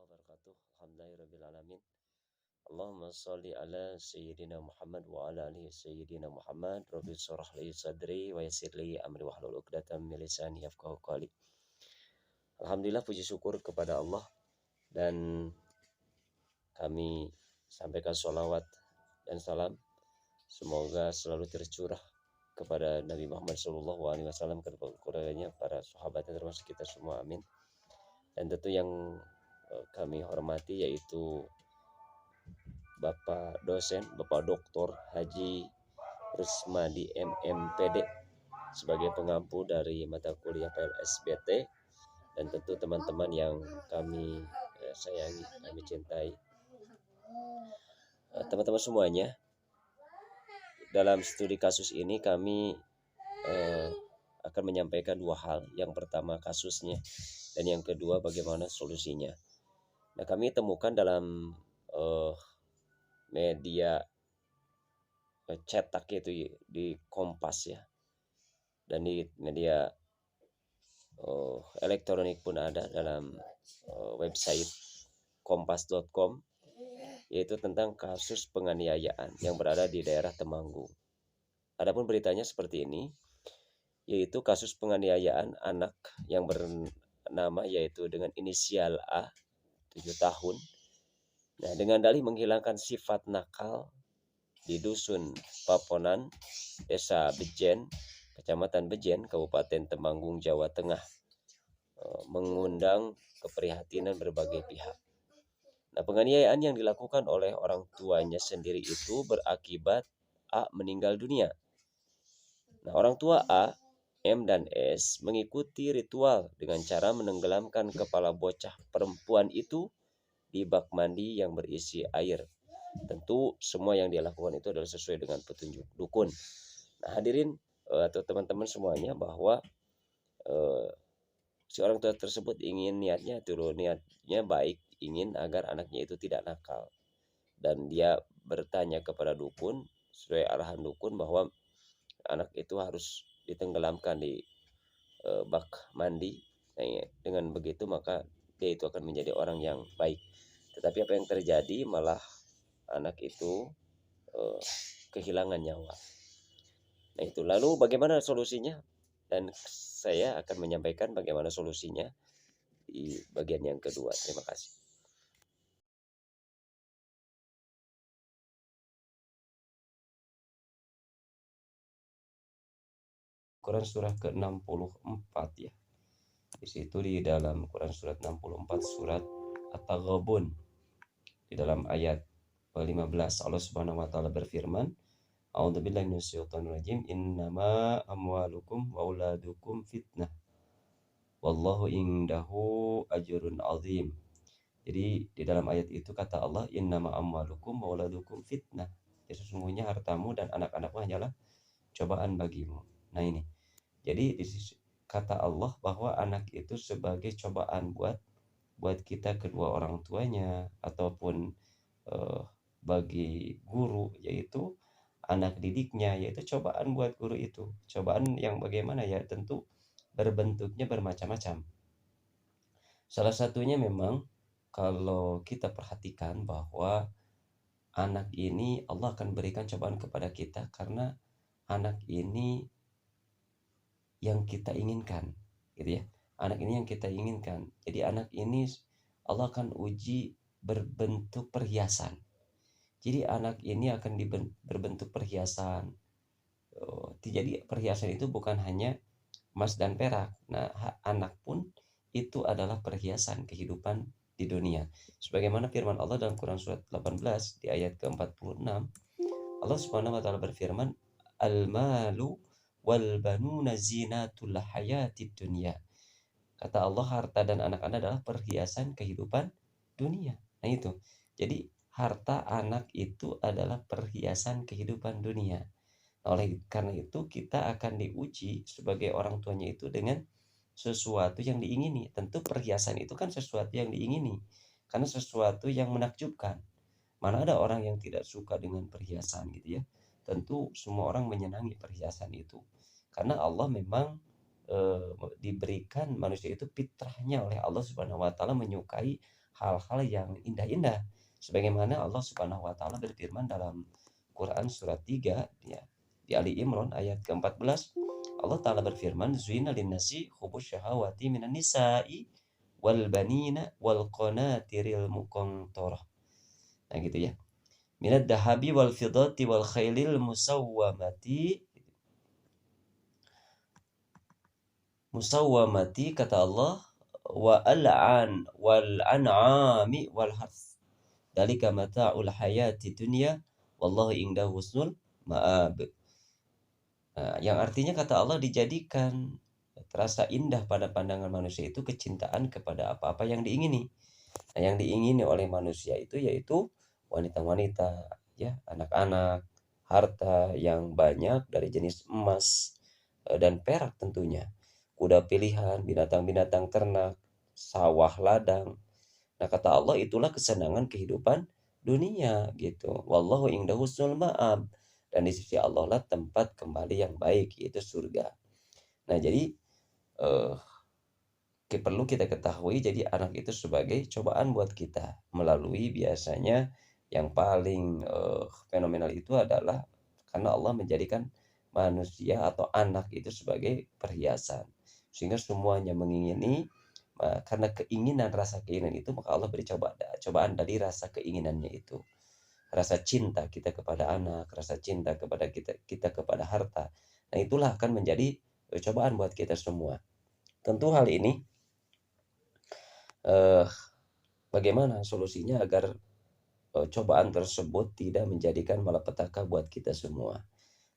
wabarakatuh. Alhamdulillahirabbil alamin. Allahumma shalli ala sayyidina Muhammad wa ala alihi sayyidina Muhammad. Rabbi shrah li sadri wa yassir li amri wahlul 'uqdatam min lisani yafqahu qawli. Alhamdulillah, puji syukur kepada Allah, dan kami sampaikan sholawat dan salam semoga selalu tercurah kepada Nabi Muhammad SAW, kepada para sahabatnya, termasuk kita semua, amin. Dan tentu yang kami hormati yaitu Bapak dosen, Bapak Dr. Haji Rusmadi MMPD sebagai pengampu dari mata kuliah PLSBT, dan tentu teman-teman yang kami sayangi, kami cintai. Teman-teman semuanya, dalam studi kasus ini kami akan menyampaikan dua hal. Yang pertama kasusnya, dan yang kedua bagaimana solusinya. Nah, kami temukan dalam media cetak itu di Kompas ya, dan di media elektronik pun ada dalam website kompas.com, yaitu tentang kasus penganiayaan yang berada di daerah Temanggung. Adapun beritanya seperti ini, yaitu kasus penganiayaan anak yang bernama yaitu dengan inisial A, 7 tahun. Nah, dengan dalih menghilangkan sifat nakal di Dusun Paponan, Desa Bejen, Kecamatan Bejen, Kabupaten Temanggung, Jawa Tengah, mengundang keprihatinan berbagai pihak. Nah, penganiayaan yang dilakukan oleh orang tuanya sendiri itu berakibat A meninggal dunia. Nah, orang tua A, M dan S mengikuti ritual dengan cara menenggelamkan kepala bocah perempuan itu di bak mandi yang berisi air. Tentu semua yang dia lakukan itu adalah sesuai dengan petunjuk dukun. Nah, hadirin atau teman-teman semuanya, bahwa si orang tua tersebut niatnya baik, ingin agar anaknya itu tidak nakal. Dan dia bertanya kepada dukun, sesuai arahan dukun, bahwa anak itu harus ditenggelamkan di bak mandi. Nah, dengan begitu maka dia itu akan menjadi orang yang baik. Tetapi apa yang terjadi, malah anak itu kehilangan nyawa. Nah, itu lalu bagaimana solusinya? Dan saya akan menyampaikan bagaimana solusinya di bagian yang kedua. Terima kasih. Quran surah ke-64 ya. Di situ di dalam Quran surat 64 surat At-Taghabun, di dalam ayat 15 Allah Subhanahu wa taala berfirman, A'udzubillahi minasyaitonir rajim, innama amwalukum wa auladukum fitnah wallahu indahu ajrun azim. Jadi di dalam ayat itu kata Allah, innama amwalukum wa auladukum fitnah. Jadi sesungguhnya hartamu dan anak-anakmu hanyalah cobaan bagimu. Nah, ini. Jadi kata Allah bahwa anak itu sebagai cobaan buat kita kedua orang tuanya, ataupun bagi guru, yaitu anak didiknya, yaitu cobaan buat guru itu. Cobaan yang bagaimana ya, tentu berbentuknya bermacam-macam. Salah satunya memang kalau kita perhatikan bahwa anak ini Allah akan berikan cobaan kepada kita karena anak ini yang kita inginkan, gitu ya. Anak ini yang kita inginkan. Jadi anak ini Allah akan uji berbentuk perhiasan. Jadi anak ini akan berbentuk perhiasan. Jadi perhiasan itu bukan hanya emas dan perak. Nah, anak pun itu adalah perhiasan kehidupan di dunia. Sebagaimana firman Allah dalam Quran surat 18 di ayat ke-46, Allah Subhanahu wa taala berfirman, al-malu wal banuna zinatul hayatid dunya. Kata Allah, harta dan anak-anak adalah perhiasan kehidupan dunia. Nah, itu. Jadi harta anak itu adalah perhiasan kehidupan dunia. Oleh karena itu kita akan diuji sebagai orang tuanya itu dengan sesuatu yang diingini. Tentu perhiasan itu kan sesuatu yang diingini, karena sesuatu yang menakjubkan. Mana ada orang yang tidak suka dengan perhiasan, gitu ya. Tentu semua orang menyenangi perhiasan itu, karena Allah memang diberikan manusia itu fitrahnya oleh Allah Subhanahu wa taala menyukai hal-hal yang indah-indah. Sebagaimana Allah Subhanahu wa taala berfirman dalam Quran surat 3 ya, di Ali Imran ayat ke-14, Allah taala berfirman, "Zuina linnasi hubus syahawati minan nisa'i wal banina wal qanatiril muqantarah." Nah gitu ya. Minad dahabi wal fiddati wal khailil musawwamati kata Allah, wa al'an wal an'ami wal harth. Dalika mata'ul hayati dunya wallahu indahu husnul ma'ab. Nah, yang artinya kata Allah dijadikan terasa indah pada pandangan manusia itu kecintaan kepada apa-apa yang diingini. Nah, yang diingini oleh manusia itu yaitu wanita-wanita, ya, anak-anak, harta yang banyak dari jenis emas dan perak tentunya, kuda pilihan, binatang-binatang ternak, sawah ladang. Nah, kata Allah itulah kesenangan kehidupan dunia gitu. Wallahu indahu husnul ma'ab. Dan di sisi Allah lah tempat kembali yang baik, yaitu surga. Nah, jadi eh, perlu kita ketahui, jadi anak itu sebagai cobaan buat kita. Melalui biasanya yang paling fenomenal itu adalah karena Allah menjadikan manusia atau anak itu sebagai perhiasan. Sehingga semuanya mengingini. Karena keinginan, rasa keinginan itu, maka Allah beri cobaan dari rasa keinginannya itu. Rasa cinta kita kepada anak, rasa cinta kepada kita kepada harta. Nah, itulah akan menjadi cobaan buat kita semua. Tentu hal ini eh, bagaimana solusinya agar cobaan tersebut tidak menjadikan malapetaka buat kita semua.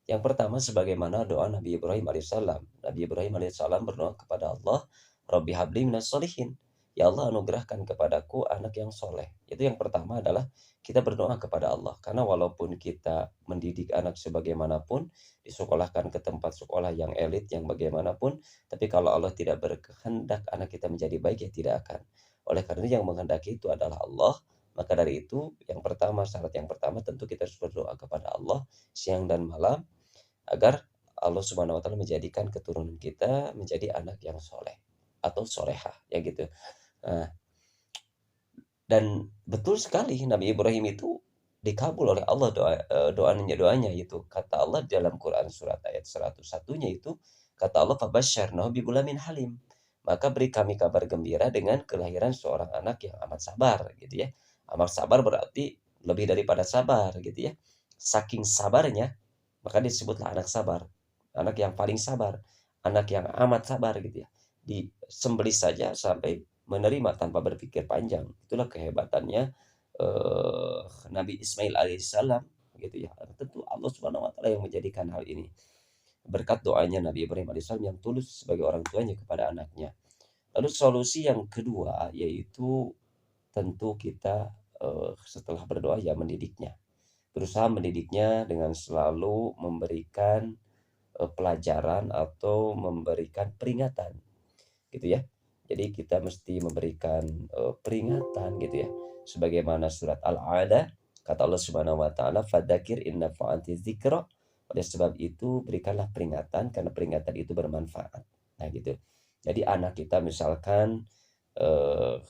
Yang pertama, sebagaimana doa Nabi Ibrahim alaihissalam. Nabi Ibrahim alaihissalam berdoa kepada Allah, Rabbi habli minas solihin. Ya Allah, anugerahkan kepadaku anak yang soleh. Itu yang pertama adalah kita berdoa kepada Allah. Karena walaupun kita mendidik anak sebagaimanapun, disekolahkan ke tempat sekolah yang elit, yang bagaimanapun, tapi kalau Allah tidak berkehendak anak kita menjadi baik, ya tidak akan. Oleh karena yang menghendaki itu adalah Allah. Maka dari itu, yang pertama, syarat yang pertama tentu kita harus berdoa kepada Allah siang dan malam, agar Allah Subhanahu wa taala menjadikan keturunan kita menjadi anak yang soleh atau solehah, ya gitu. Nah, dan betul sekali Nabi Ibrahim itu dikabul oleh Allah doanya itu. Kata Allah dalam Quran surat ayat 101-nya itu, kata Allah, fabasyarnahu bigulamin halim. Maka beri kami kabar gembira dengan kelahiran seorang anak yang amat sabar gitu ya. Amat sabar berarti lebih daripada sabar gitu ya. Saking sabarnya maka disebutlah anak sabar. Anak yang paling sabar, anak yang amat sabar gitu ya. Disembelih saja sampai menerima tanpa berpikir panjang. Itulah kehebatannya Nabi Ismail alaihissalam gitu ya. Tentu Allah Subhanahu wa taala yang menjadikan hal ini. Berkat doanya Nabi Ibrahim alaihissalam yang tulus sebagai orang tuanya kepada anaknya. Lalu solusi yang kedua yaitu tentu kita setelah berdoa ya mendidiknya. Berusaha mendidiknya dengan selalu memberikan pelajaran atau memberikan peringatan gitu ya. Jadi kita mesti memberikan peringatan gitu ya. Sebagaimana surat Al-A'la kata Allah Subhanahu wa taala, fadzakir inna fa'ati dzikra. Oleh sebab itu berikanlah peringatan karena peringatan itu bermanfaat. Nah gitu. Jadi anak kita misalkan eh,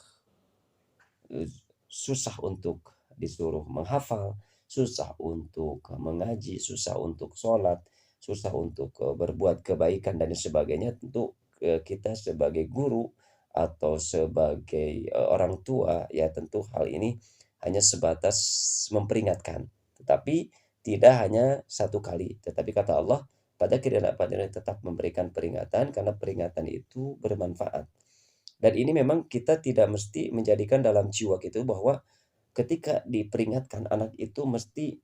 susah untuk disuruh menghafal, susah untuk mengaji, susah untuk sholat, susah untuk berbuat kebaikan dan sebagainya. Tentu kita sebagai guru atau sebagai orang tua ya tentu hal ini hanya sebatas memperingatkan, tetapi tidak hanya satu kali. Tetapi kata Allah, pada pada tetap memberikan peringatan karena peringatan itu bermanfaat. Dan ini memang kita tidak mesti menjadikan dalam jiwa gitu bahwa ketika diperingatkan anak itu mesti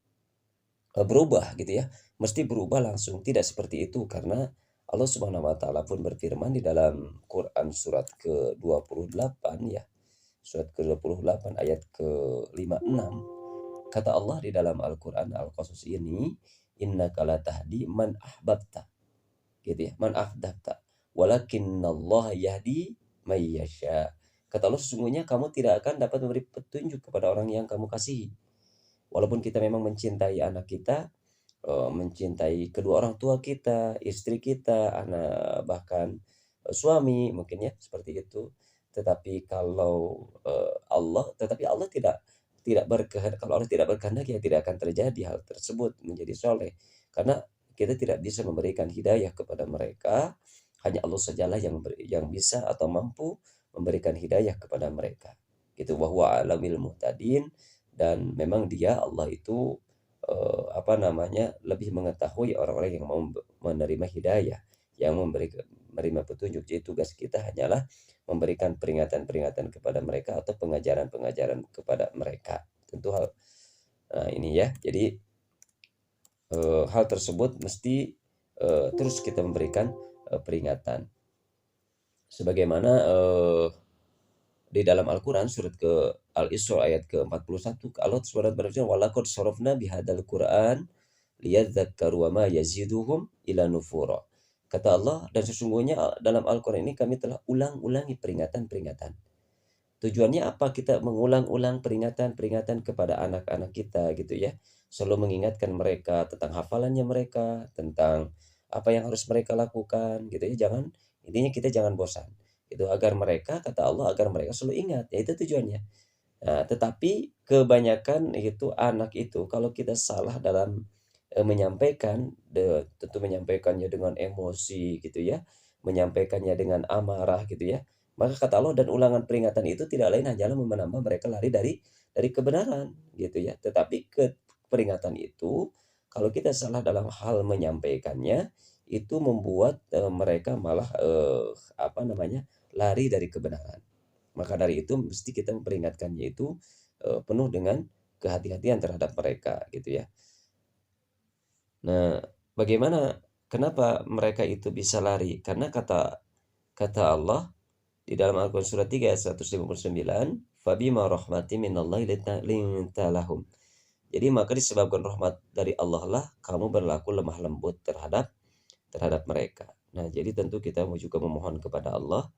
berubah gitu ya. Mesti berubah langsung. Tidak seperti itu karena Allah Subhanahu wa taala pun berfirman di dalam Quran surat ke-28 ya. Surat ke-28 ayat ke-56. Kata Allah di dalam Al-Qur'an Al-Qasas ini, innaka la tahdi man ahbabta. Gitu ya. Man ahbabta. Walakinnallaha yahdi may yasha. Kata Allah, sesungguhnya kamu tidak akan dapat memberi petunjuk kepada orang yang kamu kasihi. Walaupun kita memang mencintai anak kita, mencintai kedua orang tua kita, istri kita, anak, bahkan suami mungkin ya seperti itu. Tetapi kalau tetapi Allah tidak berkehendak. Kalau Allah tidak berkehendak, ya tidak akan terjadi hal tersebut menjadi soleh. Karena kita tidak bisa memberikan hidayah kepada mereka, hanya Allah sajalah yang bisa atau mampu memberikan hidayah kepada mereka. Gitu, wa huwa alamil muhtadin. Dan memang dia Allah itu lebih mengetahui orang-orang yang mau menerima hidayah, yang menerima petunjuk. Jadi tugas kita hanyalah memberikan peringatan-peringatan kepada mereka atau pengajaran-pengajaran kepada mereka. Tentu hal ini ya. Jadi hal tersebut mesti terus kita memberikan peringatan. Sebagaimana di dalam Al-Quran surat ke Al-Isra ayat ke-41, Allah SWT berfirman, walaqad sarafna bihadzal Qur'an liyadzakkaru wa ma yaziduhum ila nufura. Kata Allah, dan sesungguhnya dalam Al-Quran ini kami telah ulang-ulangi peringatan-peringatan. Tujuannya apa? Kita mengulang-ulang peringatan-peringatan kepada anak-anak kita gitu ya. Selalu mengingatkan mereka tentang hafalannya mereka, tentang apa yang harus mereka lakukan gitu ya. Intinya kita jangan bosan. Itu agar mereka, kata Allah, agar mereka selalu ingat. Ya itu tujuannya. Nah, tetapi kebanyakan itu anak itu kalau kita salah dalam menyampaikan, tentu menyampaikannya dengan emosi gitu ya, menyampaikannya dengan amarah gitu ya. Maka kata Allah, dan ulangan peringatan itu tidak lain hanyalah menambah mereka lari dari kebenaran gitu ya. Tetapi peringatan itu kalau kita salah dalam hal menyampaikannya, itu membuat mereka malah lari dari kebenaran. Maka dari itu mesti kita memperingatkannya itu penuh dengan kehati-hatian terhadap mereka gitu ya. Nah, kenapa mereka itu bisa lari? Karena kata Allah di dalam Al-Quran surat 3 ayat 159, fabima rahmati minallahi linta lahum. Jadi maka disebabkan rahmat dari Allah lah kamu berlaku lemah lembut terhadap mereka. Nah, jadi tentu kita juga memohon kepada Allah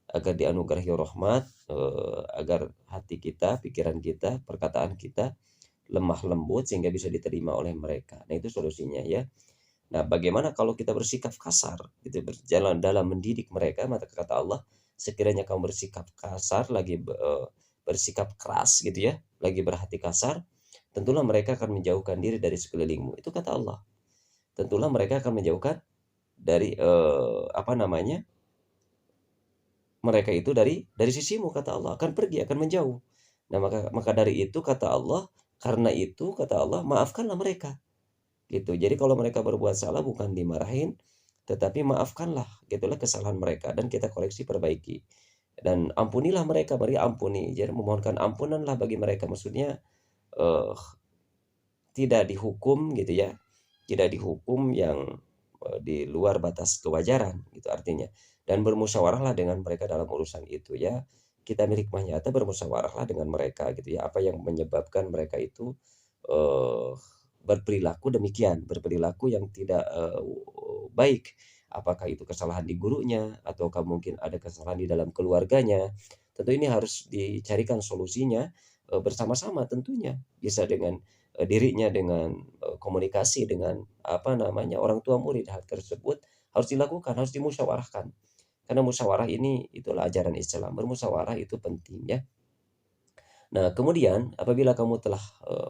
agar dianugerahi rahmat, agar hati kita, pikiran kita, perkataan kita lemah lembut sehingga bisa diterima oleh mereka. Nah, itu solusinya ya. Nah, bagaimana kalau kita bersikap kasar gitu, berjalan dalam mendidik mereka? Maka kata Allah, sekiranya kamu bersikap kasar, bersikap keras gitu ya, lagi berhati kasar, tentulah mereka akan menjauhkan diri dari sekelilingmu. Itu kata Allah. Tentulah mereka akan menjauhkan dari mereka itu dari sisimu, kata Allah, akan pergi, akan menjauh. Nah, maka dari itu kata Allah, karena itu kata Allah, maafkanlah mereka. Gitu. Jadi kalau mereka berbuat salah bukan dimarahin, tetapi maafkanlah gitulah kesalahan mereka dan kita koreksi, perbaiki. Dan ampunilah mereka, beri ampuni. Jadi memohonkan ampunanlah bagi mereka. Maksudnya tidak dihukum gitu ya. Tidak dihukum yang di luar batas kewajaran gitu artinya. Dan bermusyawarahlah dengan mereka dalam urusan itu ya. Kita milik nyata, bermusyawarahlah dengan mereka gitu ya. Apa yang menyebabkan mereka itu berperilaku demikian, berperilaku yang tidak baik. Apakah itu kesalahan di gurunya, ataukah mungkin ada kesalahan di dalam keluarganya. Tentu ini harus dicarikan solusinya bersama-sama tentunya. Bisa dengan dirinya, dengan komunikasi dengan orang tua murid. Hal tersebut harus dilakukan, harus dimusyawarahkan. Karena musyawarah ini itulah ajaran Islam. Bermusyawarah itu penting ya. Nah, kemudian apabila kamu telah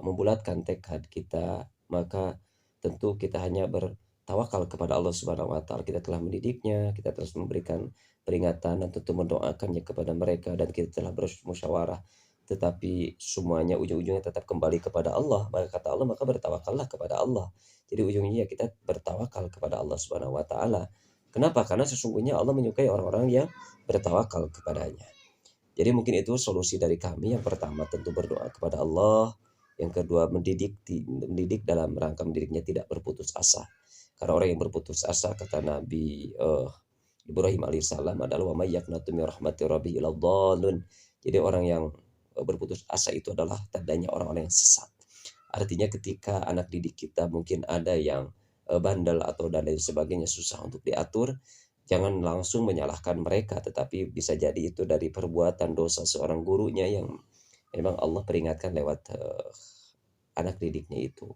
membulatkan tekad kita, maka tentu kita hanya bertawakal kepada Allah Subhanahu wa taala. Kita telah mendidiknya, kita terus memberikan peringatan dan tentu mendoakannya kepada mereka, dan kita telah bermusyawarah. Tetapi semuanya ujung-ujungnya tetap kembali kepada Allah. Maka kata Allah, maka bertawakallah kepada Allah. Jadi ujungnya kita bertawakal kepada Allah Subhanahu wa taala. Kenapa? Karena sesungguhnya Allah menyukai orang-orang yang bertawakal kepadanya. Jadi mungkin itu solusi dari kami. Yang pertama tentu berdoa kepada Allah. Yang kedua mendidik dalam rangka mendidiknya tidak berputus asa. Karena orang yang berputus asa, kata Nabi Ibrahim alaihissalam, adalah wa may yaqnatu min rahmati rabbih illa dhalun. Jadi orang yang berputus asa itu adalah tandanya orang-orang yang sesat. Artinya ketika anak didik kita mungkin ada yang bandel atau dan lain sebagainya, susah untuk diatur, jangan langsung menyalahkan mereka, tetapi bisa jadi itu dari perbuatan dosa seorang gurunya yang memang Allah peringatkan lewat anak didiknya itu.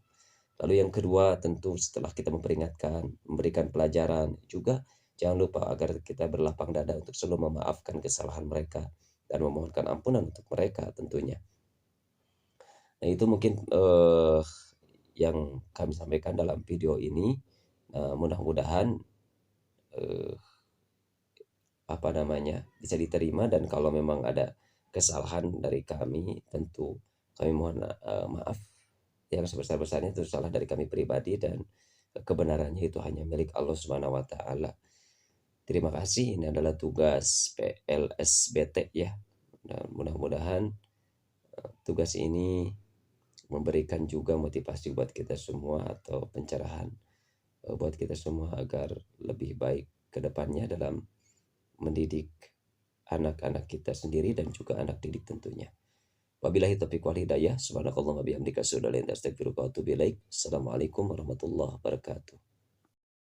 Lalu yang kedua tentu setelah kita memperingatkan, memberikan pelajaran, juga Jangan lupa agar kita berlapang dada untuk selalu memaafkan kesalahan mereka dan memohonkan ampunan untuk mereka tentunya. Nah, itu mungkin yang kami sampaikan dalam video ini. Mudah-mudahan bisa diterima, dan kalau memang ada kesalahan dari kami, tentu kami mohon maaf yang sebesar-besarnya. Itu salah dari kami pribadi, dan kebenarannya itu hanya milik Allah Subhanahu wa taala. Terima kasih. Ini adalah tugas PLSBT ya. Dan mudah-mudahan tugas ini memberikan juga motivasi buat kita semua, atau pencerahan buat kita semua, agar lebih baik ke depannya dalam mendidik anak-anak kita sendiri dan juga anak didik tentunya. Wabillahi taufiq wal hidayah. Subhanakallahumma bihamdika asyhadu an la ilaha illa anta astaghfiruka wa atubu ilaik. Assalamualaikum warahmatullahi wabarakatuh.